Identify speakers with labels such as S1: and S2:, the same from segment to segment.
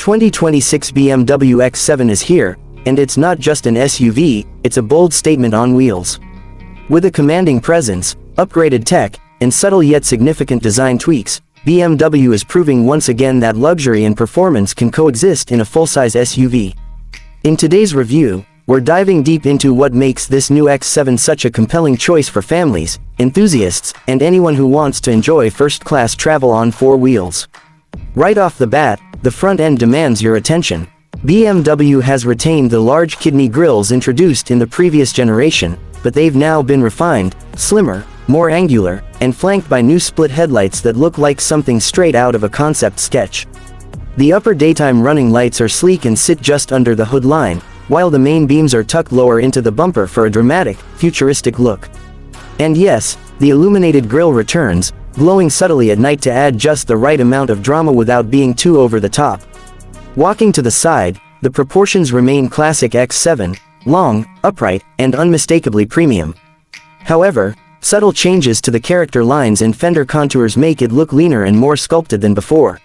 S1: 2026 BMW X7 is here, and it's not just an SUV, it's a bold statement on wheels. With a commanding presence, upgraded tech, and subtle yet significant design tweaks, BMW is proving once again that luxury and performance can coexist in a full-size SUV. In today's review, we're diving deep into what makes this new X7 such a compelling choice for families, enthusiasts, and anyone who wants to enjoy first-class travel on four wheels. Right off the bat, the front end demands your attention. BMW has retained the large kidney grilles introduced in the previous generation, but they've now been refined, slimmer, more angular, and flanked by new split headlights that look like something straight out of a concept sketch. The upper daytime running lights are sleek and sit just under the hood line, while the main beams are tucked lower into the bumper for a dramatic, futuristic look. And yes, the illuminated grille returns, glowing subtly at night to add just the right amount of drama without being too over the top. Walking to the side, the proportions remain classic X7, long, upright, and unmistakably premium. However, subtle changes to the character lines and fender contours make it look leaner and more sculpted than before.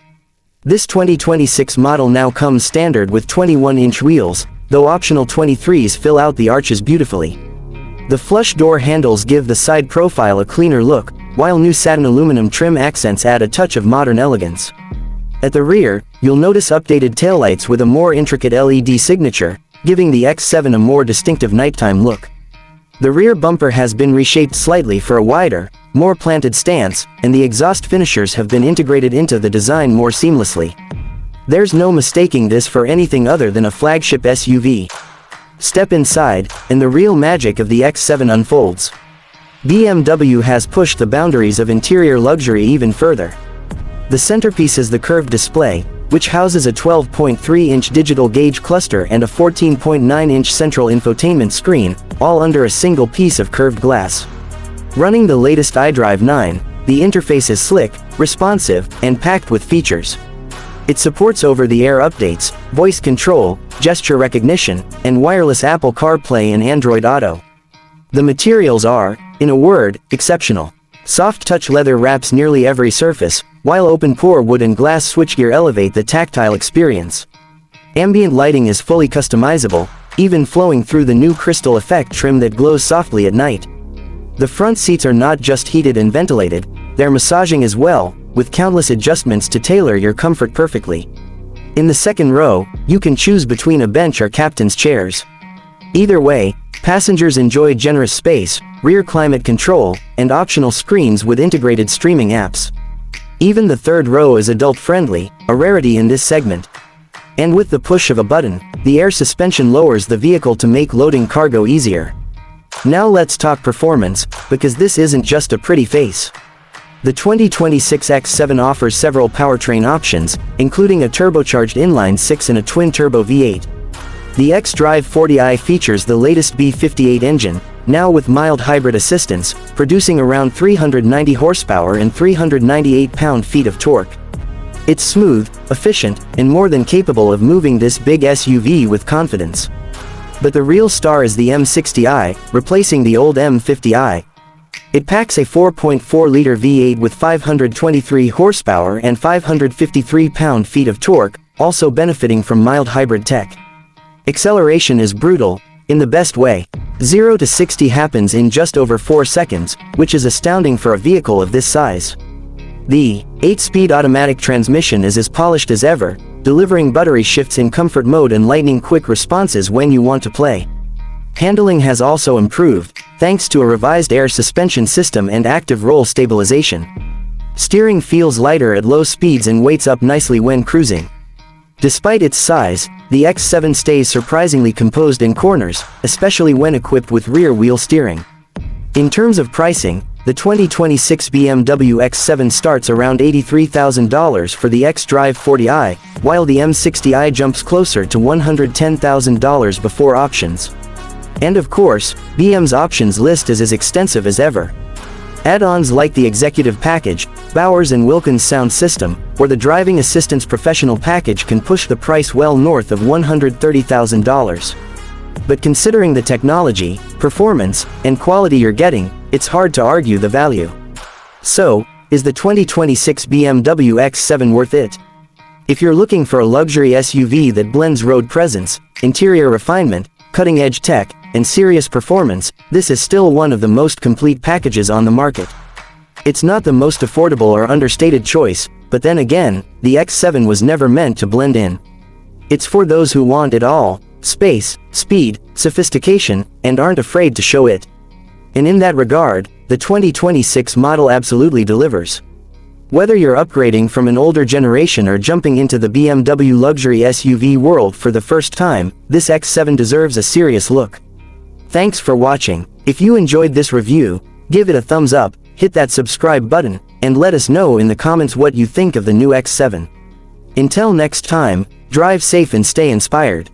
S1: This 2026 model now comes standard with 21-inch wheels, though optional 23s fill out the arches beautifully. The flush door handles give the side profile a cleaner look, while new satin aluminum trim accents add a touch of modern elegance. At the rear, you'll notice updated taillights with a more intricate LED signature, giving the X7 a more distinctive nighttime look. The rear bumper has been reshaped slightly for a wider, more planted stance, and the exhaust finishers have been integrated into the design more seamlessly. There's no mistaking this for anything other than a flagship SUV. Step inside, and the real magic of the X7 unfolds. BMW has pushed the boundaries of interior luxury even further. The centerpiece is the curved display, which houses a 12.3-inch digital gauge cluster and a 14.9-inch central infotainment screen, all under a single piece of curved glass. Running the latest iDrive 9, the interface is slick, responsive, and packed with features. It supports over-the-air updates, voice control, gesture recognition, and wireless Apple CarPlay and Android Auto. The materials are, in a word, exceptional. Soft-touch leather wraps nearly every surface, while open-pore wood and glass switchgear elevate the tactile experience. Ambient lighting is fully customizable, even flowing through the new crystal effect trim that glows softly at night. The front seats are not just heated and ventilated, they're massaging as well, with countless adjustments to tailor your comfort perfectly. In the second row, you can choose between a bench or captain's chairs. Either way, passengers enjoy generous space, rear climate control, and optional screens with integrated streaming apps. Even the third row is adult-friendly, a rarity in this segment. And with the push of a button, the air suspension lowers the vehicle to make loading cargo easier. Now let's talk performance, because this isn't just a pretty face. The 2026 X7 offers several powertrain options, including a turbocharged inline-6 and a twin-turbo V8. The xDrive 40i features the latest B58 engine, now with mild hybrid assistance, producing around 390 horsepower and 398 pound-feet of torque. It's smooth, efficient, and more than capable of moving this big SUV with confidence. But the real star is the M60i, replacing the old M50i. It packs a 4.4-liter V8 with 523 horsepower and 553 pound-feet of torque, also benefiting from mild hybrid tech. Acceleration is brutal, in the best way. 0 to 60 happens in just over 4 seconds, which is astounding for a vehicle of this size. The 8-speed automatic transmission is as polished as ever, delivering buttery shifts in comfort mode and lightning-quick responses when you want to play. Handling has also improved, thanks to a revised air suspension system and active roll stabilization. Steering feels lighter at low speeds and weights up nicely when cruising. Despite its size, the X7 stays surprisingly composed in corners, especially when equipped with rear-wheel steering. In terms of pricing, the 2026 BMW X7 starts around $83,000 for the xDrive 40i, while the M60i jumps closer to $110,000 before options. And of course, BM's options list is as extensive as ever. Add-ons like the Executive Package, Bowers & Wilkins Sound System, or the Driving Assistance Professional Package can push the price well north of $130,000. But considering the technology, performance, and quality you're getting, it's hard to argue the value. So, is the 2026 BMW X7 worth it? If you're looking for a luxury SUV that blends road presence, interior refinement, cutting-edge tech, and serious performance, this is still one of the most complete packages on the market. It's not the most affordable or understated choice, but then again, the X7 was never meant to blend in. It's for those who want it all: space, speed, sophistication, and aren't afraid to show it. And in that regard, the 2026 model absolutely delivers. Whether you're upgrading from an older generation or jumping into the BMW luxury SUV world for the first time, this X7 deserves a serious look. Thanks for watching. If you enjoyed this review, give it a thumbs up, hit that subscribe button, and let us know in the comments what you think of the new X7. Until next time, drive safe and stay inspired.